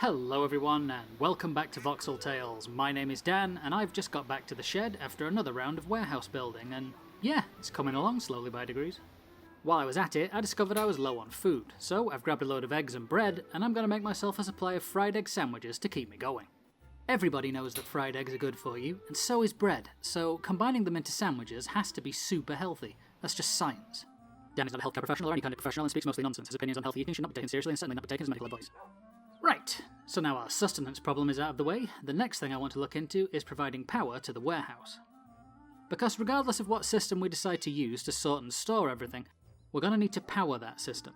Hello everyone, and welcome back to Voxel Tales. My name is Dan, and I've just got back to the shed after another round of warehouse building, and yeah, it's coming along slowly by degrees. While I was at it, I discovered I was low on food, so I've grabbed a load of eggs and bread, and I'm going to make myself a supply of fried egg sandwiches to keep me going. Everybody knows that fried eggs are good for you, and so is bread, so combining them into sandwiches has to be super healthy. That's just science. Dan is not a healthcare professional or any kind of professional and speaks mostly nonsense. His opinions on healthy eating should not be taken seriously and certainly not be taken as medical advice. Right, so now our sustenance problem is out of the way, the next thing I want to look into is providing power to the warehouse. Because regardless of what system we decide to use to sort and store everything, we're going to need to power that system.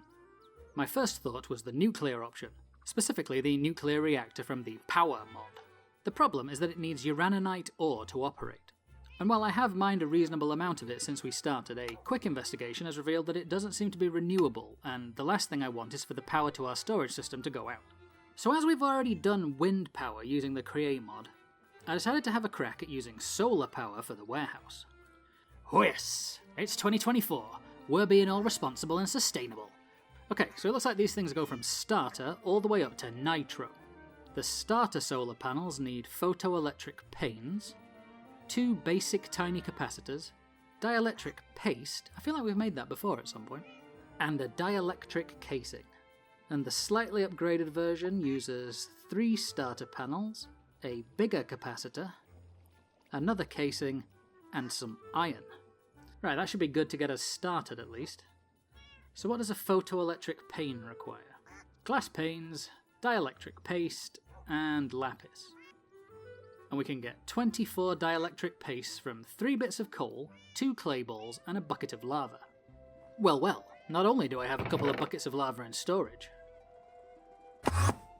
My first thought was the nuclear option, specifically the nuclear reactor from the Powah mod. The problem is that it needs uraninite ore to operate. And while I have mined a reasonable amount of it since we started, a quick investigation has revealed that it doesn't seem to be renewable, and the last thing I want is for the power to our storage system to go out. So as we've already done wind power using the Create mod, I decided to have a crack at using solar power for the warehouse. Yes, it's 2024. We're being all responsible and sustainable. Okay, so it looks like these things go from starter all the way up to nitro. The starter solar panels need photoelectric panes, 2 basic tiny capacitors, dielectric paste, I feel like we've made that before at some point, and a dielectric casing. And the slightly upgraded version uses 3 starter panels, a bigger capacitor, another casing, and some iron. Right, that should be good to get us started at least. So what does a photoelectric pane require? Glass panes, dielectric paste, and lapis. And we can get 24 dielectric paste from 3 bits of coal, 2 clay balls, and a bucket of lava. Well, not only do I have a couple of buckets of lava in storage,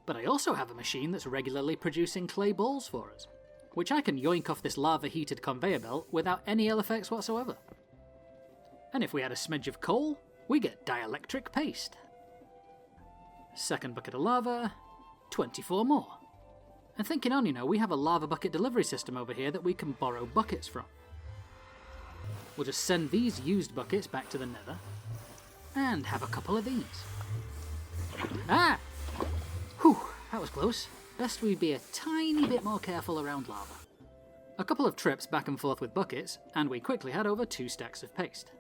but I also have a machine that's regularly producing clay balls for us, which I can yoink off this lava-heated conveyor belt without any ill effects whatsoever. And if we add a smidge of coal, we get dielectric paste. Second bucket of lava, 24 more. And thinking on, we have a lava bucket delivery system over here that we can borrow buckets from. We'll just send these used buckets back to the nether, and have a couple of these. Ah! Whew, that was close. Best we be a tiny bit more careful around lava. A couple of trips back and forth with buckets, and we quickly had over 2 stacks of paste.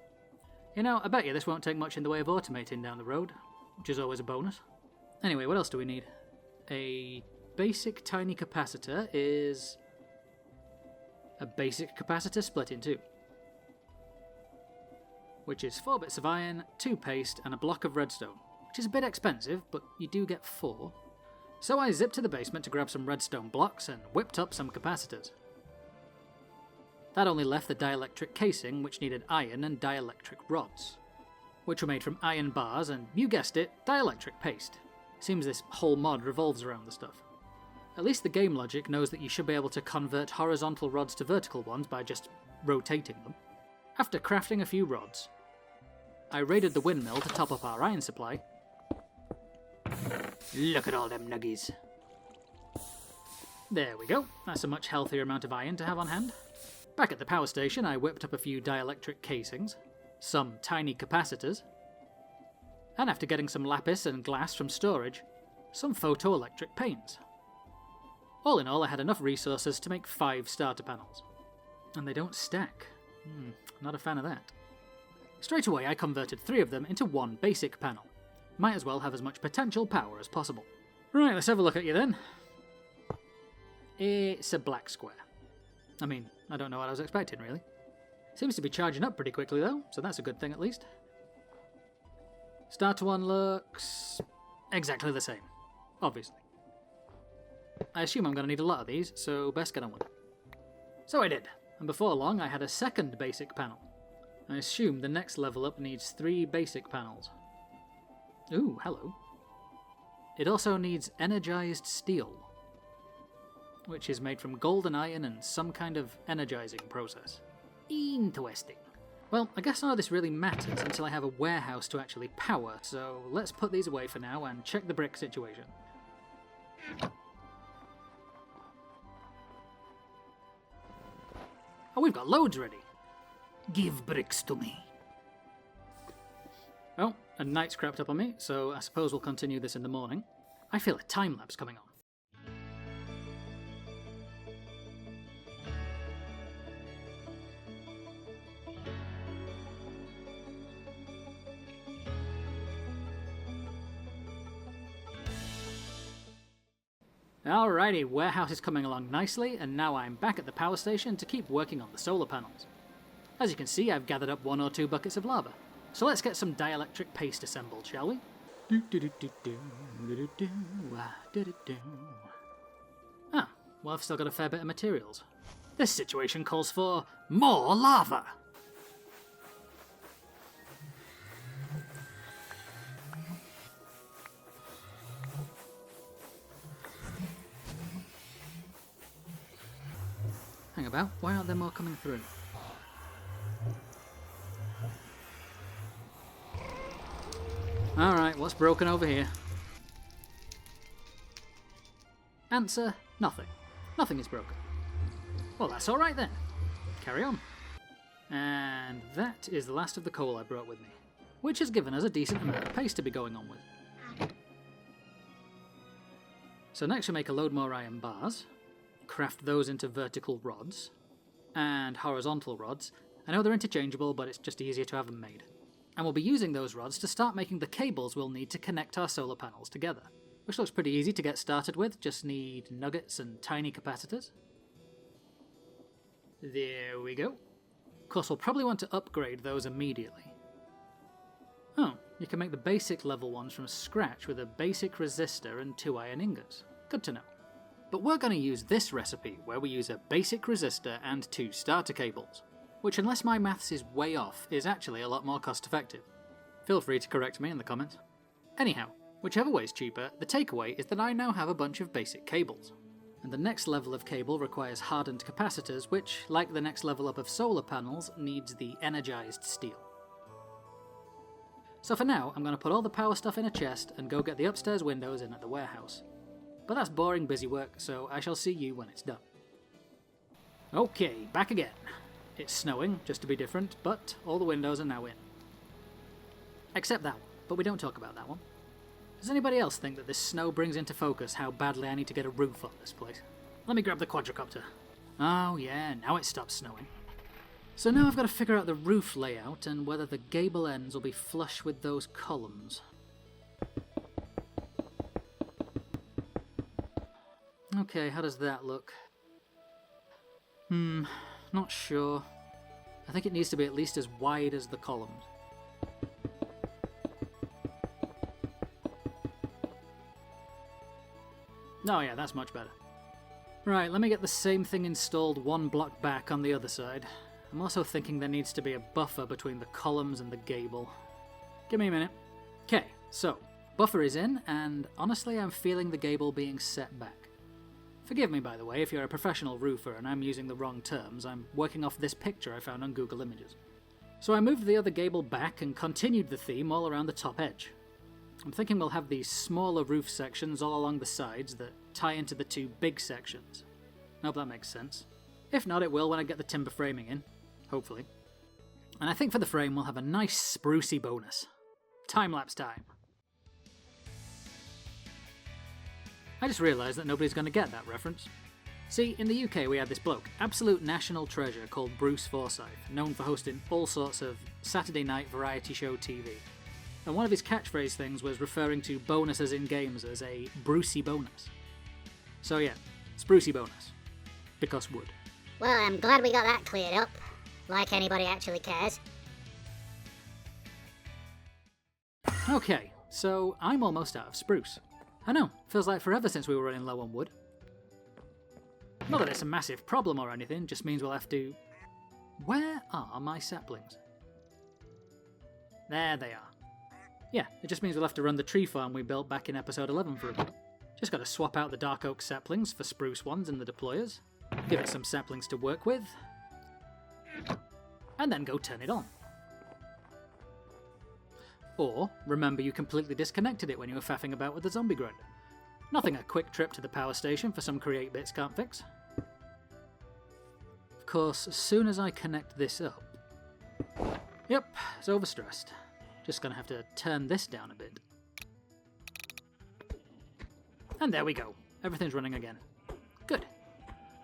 I bet you this won't take much in the way of automating down the road, which is always a bonus. Anyway, what else do we need? A basic tiny capacitor is a basic capacitor split in 2, which is 4 bits of iron, 2 paste, and a block of redstone, which is a bit expensive, but you do get 4. So I zipped to the basement to grab some redstone blocks and whipped up some capacitors. That only left the dielectric casing, which needed iron and dielectric rods, which were made from iron bars and, you guessed it, dielectric paste. Seems this whole mod revolves around the stuff. At least the game logic knows that you should be able to convert horizontal rods to vertical ones by just rotating them. After crafting a few rods, I raided the windmill to top up our iron supply. Look at all them nuggies. There we go, that's a much healthier amount of iron to have on hand. Back at the power station, I whipped up a few dielectric casings, some tiny capacitors, and after getting some lapis and glass from storage, some photoelectric panes. All in all, I had enough resources to make 5 starter panels. And they don't stack. Not a fan of that. Straight away, I converted 3 of them into 1 basic panel. Might as well have as much potential power as possible. Right, let's have a look at you then. It's a black square. I don't know what I was expecting, really. Seems to be charging up pretty quickly, though, so that's a good thing at least. Starter one looks exactly the same, obviously. I assume I'm going to need a lot of these, so best get on with it. So I did, and before long I had a second basic panel. I assume the next level up needs 3 basic panels. Ooh, hello. It also needs energized steel, which is made from gold and iron and some kind of energizing process. Interesting. Well, I guess none of this really matters until I have a warehouse to actually power, so let's put these away for now and check the brick situation. Oh, we've got loads ready. Give bricks to me. Well, a night's crept up on me, so I suppose we'll continue this in the morning. I feel a time lapse coming on. Alrighty, warehouse is coming along nicely, and now I'm back at the power station to keep working on the solar panels. As you can see, I've gathered up 1 or 2 buckets of lava. So let's get some dielectric paste assembled, shall we? Ah, well, I've still got a fair bit of materials. This situation calls for more lava! Hang about, why aren't there more coming through? Alright, what's broken over here? Answer, nothing. Nothing is broken. Well, that's alright then. Carry on. And that is the last of the coal I brought with me, which has given us a decent amount of paste to be going on with. So next we'll make a load more iron bars, craft those into vertical rods, and horizontal rods. I know they're interchangeable, but it's just easier to have them made. And we'll be using those rods to start making the cables we'll need to connect our solar panels together. Which looks pretty easy to get started with, just need nuggets and tiny capacitors. There we go. Of course, we'll probably want to upgrade those immediately. Oh, you can make the basic level ones from scratch with a basic resistor and 2 iron ingots. Good to know. But we're going to use this recipe, where we use a basic resistor and 2 starter cables, which, unless my maths is way off, is actually a lot more cost effective. Feel free to correct me in the comments. Anyhow, whichever way is cheaper, the takeaway is that I now have a bunch of basic cables. And the next level of cable requires hardened capacitors, which, like the next level up of solar panels, needs the energized steel. So for now, I'm going to put all the power stuff in a chest and go get the upstairs windows in at the warehouse. But that's boring busy work, so I shall see you when it's done. Okay, back again. It's snowing, just to be different, but all the windows are now in. Except that one, but we don't talk about that one. Does anybody else think that this snow brings into focus how badly I need to get a roof on this place? Let me grab the quadricopter. Oh yeah, now it stops snowing. So now I've got to figure out the roof layout and whether the gable ends will be flush with those columns. Okay, how does that look? Not sure. I think it needs to be at least as wide as the columns. Oh yeah, that's much better. Right, let me get the same thing installed 1 block back on the other side. I'm also thinking there needs to be a buffer between the columns and the gable. Give me a minute. Okay, so, buffer is in, and honestly I'm feeling the gable being set back. Forgive me, by the way, if you're a professional roofer and I'm using the wrong terms. I'm working off this picture I found on Google Images. So I moved the other gable back and continued the theme all around the top edge. I'm thinking we'll have these smaller roof sections all along the sides that tie into the 2 big sections. I hope that makes sense. If not, it will when I get the timber framing in. Hopefully. And I think for the frame we'll have a nice sprucey bonus. Time-lapse time. I just realised that nobody's going to get that reference. See, in the UK we had this bloke, absolute national treasure, called Bruce Forsyth, known for hosting all sorts of Saturday night variety show TV. And one of his catchphrase things was referring to bonuses in games as a Brucey bonus. So yeah, sprucey bonus. Because wood. Well, I'm glad we got that cleared up. Like anybody actually cares. Okay, so I'm almost out of spruce. I know, feels like forever since we were running low on wood. Not that it's a massive problem or anything, just means we'll have to... Where are my saplings? There they are. Yeah, it just means we'll have to run the tree farm we built back in episode 11 for a bit. Just gotta swap out the dark oak saplings for spruce ones in the deployers, give it some saplings to work with, and then go turn it on. Or, remember you completely disconnected it when you were faffing about with the zombie grinder. Nothing a quick trip to the power station for some create bits can't fix. Of course, as soon as I connect this up... Yep, it's overstressed. Just gonna have to turn this down a bit. And there we go. Everything's running again. Good.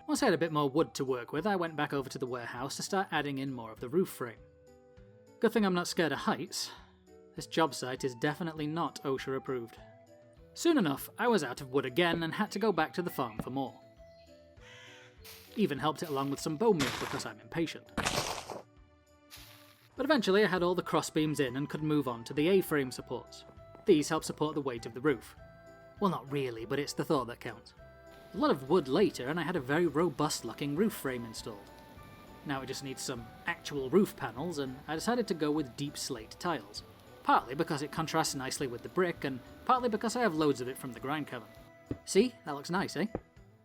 Once I had a bit more wood to work with, I went back over to the warehouse to start adding in more of the roof frame. Good thing I'm not scared of heights. This job site is definitely not OSHA approved. Soon enough, I was out of wood again and had to go back to the farm for more. Even helped it along with some bone meal because I'm impatient. But eventually I had all the crossbeams in and could move on to the A-frame supports. These help support the weight of the roof. Well, not really, but it's the thought that counts. A lot of wood later and I had a very robust looking roof frame installed. Now it just needs some actual roof panels, and I decided to go with deep slate tiles. Partly because it contrasts nicely with the brick, and partly because I have loads of it from the grind cavern. See? That looks nice, eh?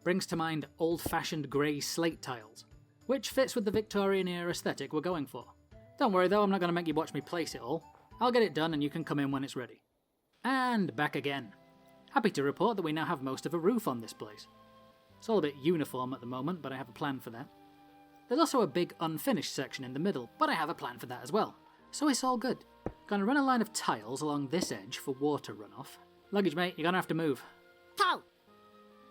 Brings to mind old-fashioned grey slate tiles, which fits with the Victorian era aesthetic we're going for. Don't worry though, I'm not going to make you watch me place it all. I'll get it done and you can come in when it's ready. And back again. Happy to report that we now have most of a roof on this place. It's all a bit uniform at the moment, but I have a plan for that. There's also a big unfinished section in the middle, but I have a plan for that as well. So it's all good. Gonna run a line of tiles along this edge for water runoff. Luggage mate, you're gonna have to move. How?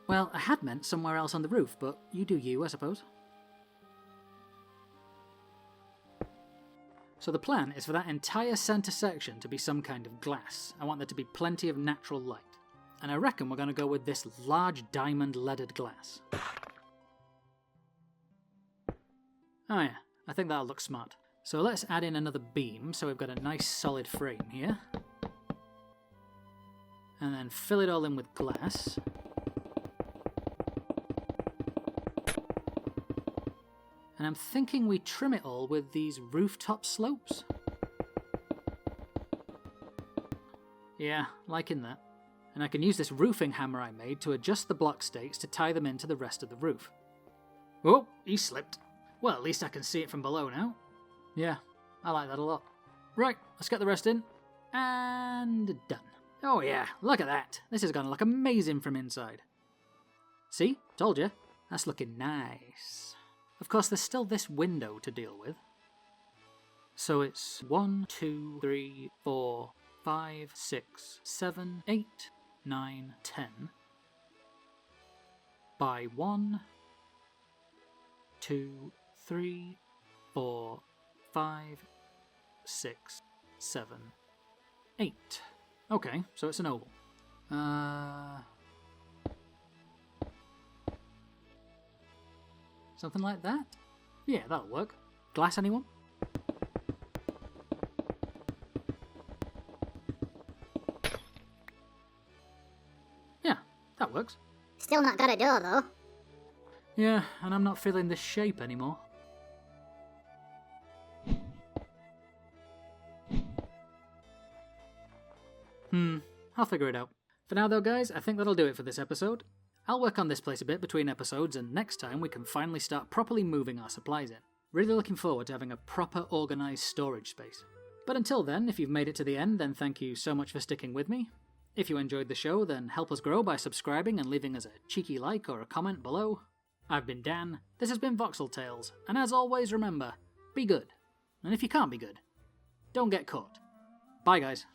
Well, I had meant somewhere else on the roof, but you do you, I suppose. So the plan is for that entire centre section to be some kind of glass. I want there to be plenty of natural light. And I reckon we're gonna go with this large diamond leaded glass. Oh yeah, I think that'll look smart. So let's add in another beam so we've got a nice solid frame here. And then fill it all in with glass. And I'm thinking we trim it all with these rooftop slopes. Yeah, liking that. And I can use this roofing hammer I made to adjust the block stakes to tie them into the rest of the roof. Oh, he slipped. Well, at least I can see it from below now. Yeah, I like that a lot. Right, let's get the rest in. And done. Oh yeah, look at that. This is going to look amazing from inside. See? Told you. That's looking nice. Of course, there's still this window to deal with. So it's 1, 2, 3, 4, 5, 6, 7, 8, 9, 10. By 1, 2, 3, 4, 5, 6, 7, 8. Okay, so it's an oval. Something like that? Yeah, that'll work. Glass, anyone? Yeah, that works. Still not got a door though. Yeah, and I'm not feeling this shape anymore. I'll figure it out. For now though guys, I think that'll do it for this episode. I'll work on this place a bit between episodes, and next time we can finally start properly moving our supplies in. Really looking forward to having a proper organised storage space. But until then, if you've made it to the end, then thank you so much for sticking with me. If you enjoyed the show, then help us grow by subscribing and leaving us a cheeky like or a comment below. I've been Dan, this has been Voxel Tales, and as always remember, be good. And if you can't be good, don't get caught. Bye guys.